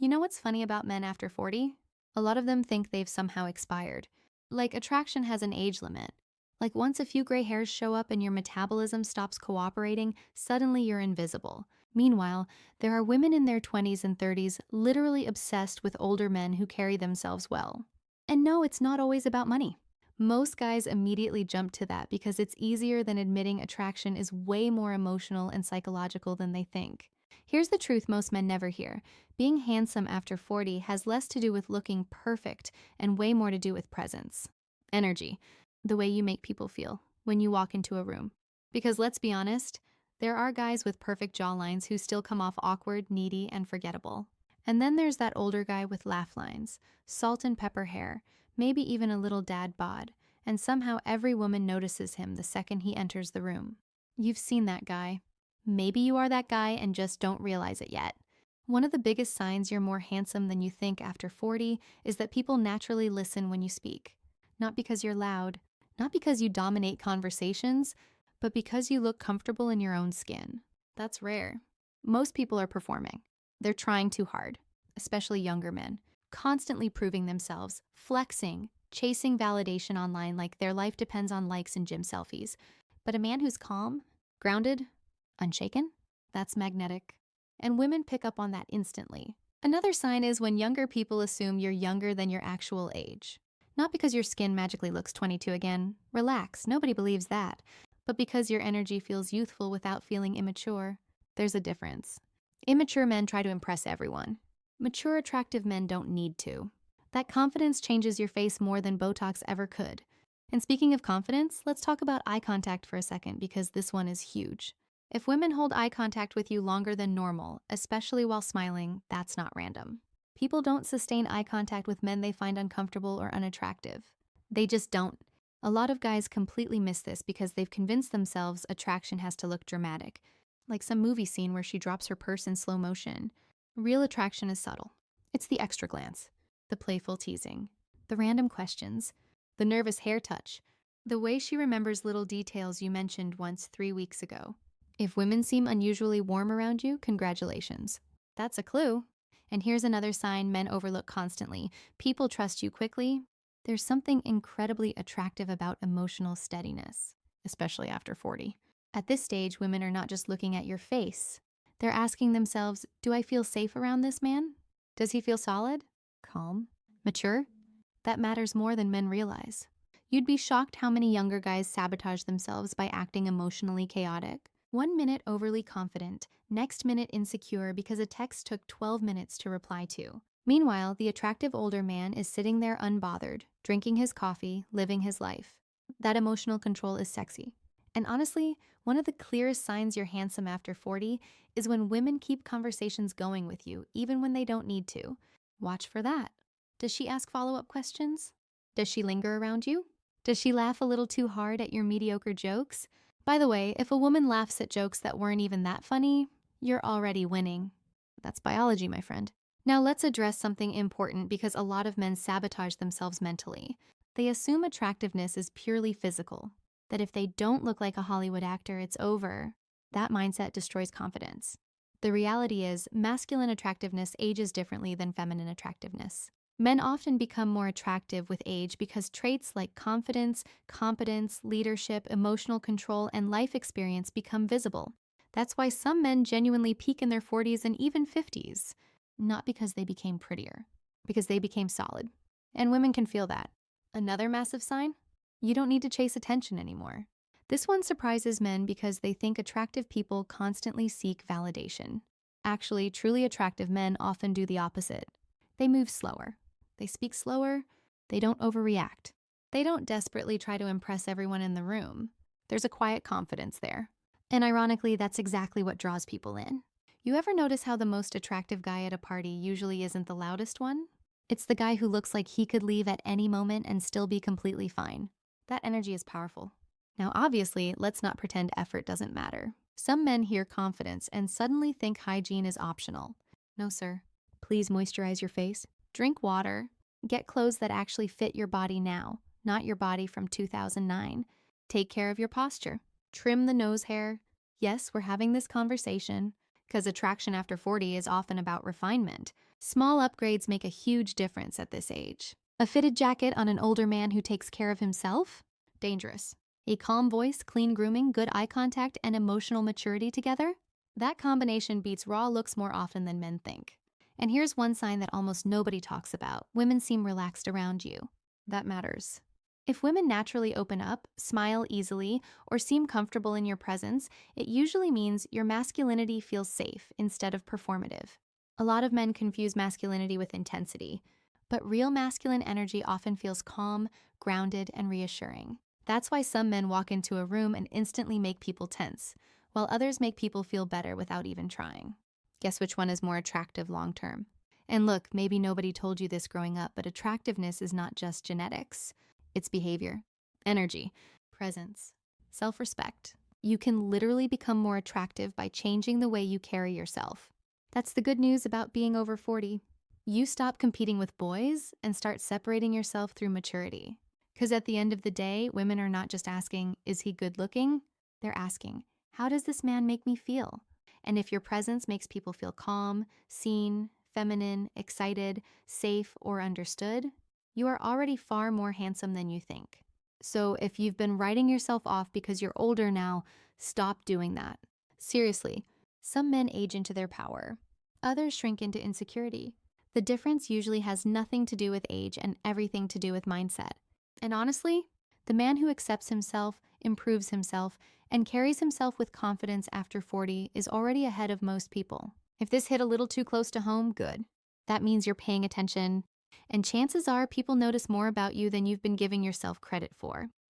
You know what's funny about men after 40? A lot of them think they've somehow expired. Like attraction has an age limit. Like once a few gray hairs show up and your metabolism stops cooperating, suddenly you're invisible. Meanwhile, there are women in their 20s and 30s literally obsessed with older men who carry themselves well. And no, it's not always about money. Most guys immediately jump to that because it's easier than admitting attraction is way more emotional and psychological than they think. Here's the truth most men never hear. Being handsome after 40 has less to do with looking perfect and way more to do with presence, energy, the way you make people feel when you walk into a room. Because let's be honest, there are guys with perfect jawlines who still come off awkward, needy, and forgettable. And then there's that older guy with laugh lines, salt and pepper hair, maybe even a little dad bod, and somehow every woman notices him the second he enters the room. You've seen that guy. Maybe you are that guy and just don't realize it yet. One of the biggest signs you're more handsome than you think after 40 is that people naturally listen when you speak. Not because you're loud, not because you dominate conversations, but because you look comfortable in your own skin. That's rare. Most people are performing. They're trying too hard, especially younger men, constantly proving themselves, flexing, chasing validation online like their life depends on likes and gym selfies. But a man who's calm, grounded, unshaken, that's magnetic. And women pick up on that instantly. Another sign is when younger people assume you're younger than your actual age. Not because your skin magically looks 22 again. Relax, nobody believes that. But because your energy feels youthful without feeling immature. There's a difference. Immature men try to impress everyone. Mature, attractive men don't need to. That confidence changes your face more than Botox ever could. And speaking of confidence, let's talk about eye contact for a second because this one is huge. If women hold eye contact with you longer than normal, especially while smiling, that's not random. People don't sustain eye contact with men they find uncomfortable or unattractive. They just don't. A lot of guys completely miss this because they've convinced themselves attraction has to look dramatic, like some movie scene where she drops her purse in slow motion. Real attraction is subtle. It's the extra glance, the playful teasing, the random questions, the nervous hair touch, the way she remembers little details you mentioned once 3 weeks ago. If women seem unusually warm around you, congratulations. That's a clue. And here's another sign men overlook constantly. People trust you quickly. There's something incredibly attractive about emotional steadiness, especially after 40. At this stage, women are not just looking at your face. They're asking themselves, do I feel safe around this man? Does he feel solid? Calm? Mature? That matters more than men realize. You'd be shocked how many younger guys sabotage themselves by acting emotionally chaotic. 1 minute overly confident, next minute insecure because a text took 12 minutes to reply to. Meanwhile, the attractive older man is sitting there unbothered, drinking his coffee, living his life. That emotional control is sexy. And honestly, one of the clearest signs you're handsome after 40 is when women keep conversations going with you, even when they don't need to. Watch for that. Does she ask follow-up questions? Does she linger around you? Does she laugh a little too hard at your mediocre jokes? By the way, if a woman laughs at jokes that weren't even that funny, you're already winning. That's biology, my friend. Now let's address something important because a lot of men sabotage themselves mentally. They assume attractiveness is purely physical, that if they don't look like a Hollywood actor, it's over. That mindset destroys confidence. The reality is, masculine attractiveness ages differently than feminine attractiveness. Men often become more attractive with age because traits like confidence, competence, leadership, emotional control, and life experience become visible. That's why some men genuinely peak in their 40s and even 50s. Not because they became prettier, because they became solid. And women can feel that. Another massive sign? You don't need to chase attention anymore. This one surprises men because they think attractive people constantly seek validation. Actually, truly attractive men often do the opposite. They move slower. They speak slower. They don't overreact. They don't desperately try to impress everyone in the room. There's a quiet confidence there. And ironically, that's exactly what draws people in. You ever notice how the most attractive guy at a party usually isn't the loudest one? It's the guy who looks like he could leave at any moment and still be completely fine. That energy is powerful. Now, obviously, let's not pretend effort doesn't matter. Some men hear confidence and suddenly think hygiene is optional. No, sir. Please moisturize your face. Drink water. Get clothes that actually fit your body now, not your body from 2009. Take care of your posture. Trim the nose hair. Yes, we're having this conversation. because attraction after 40 is often about refinement. Small upgrades make a huge difference at this age. A fitted jacket on an older man who takes care of himself? Dangerous. A calm voice, clean grooming, good eye contact, and emotional maturity together? That combination beats raw looks more often than men think. And here's one sign that almost nobody talks about. Women seem relaxed around you. That matters. If women naturally open up, smile easily, or seem comfortable in your presence, it usually means your masculinity feels safe instead of performative. A lot of men confuse masculinity with intensity, but real masculine energy often feels calm, grounded, and reassuring. That's why some men walk into a room and instantly make people tense, while others make people feel better without even trying. Guess which one is more attractive long term? And look, maybe nobody told you this growing up, but attractiveness is not just genetics. It's behavior, energy, presence, self-respect. You can literally become more attractive by changing the way you carry yourself. That's the good news about being over 40. You stop competing with boys and start separating yourself through maturity. Because at the end of the day, women are not just asking, is he good looking? They're asking, how does this man make me feel? And if your presence makes people feel calm, seen, feminine, excited, safe, or understood, you are already far more handsome than you think. So if you've been writing yourself off because you're older now, stop doing that. Seriously, some men age into their power. Others shrink into insecurity. The difference usually has nothing to do with age and everything to do with mindset. And honestly, the man who accepts himself, improves himself, and carries himself with confidence after 40 is already ahead of most people. If this hit a little too close to home, good. That means you're paying attention, and chances are people notice more about you than you've been giving yourself credit for.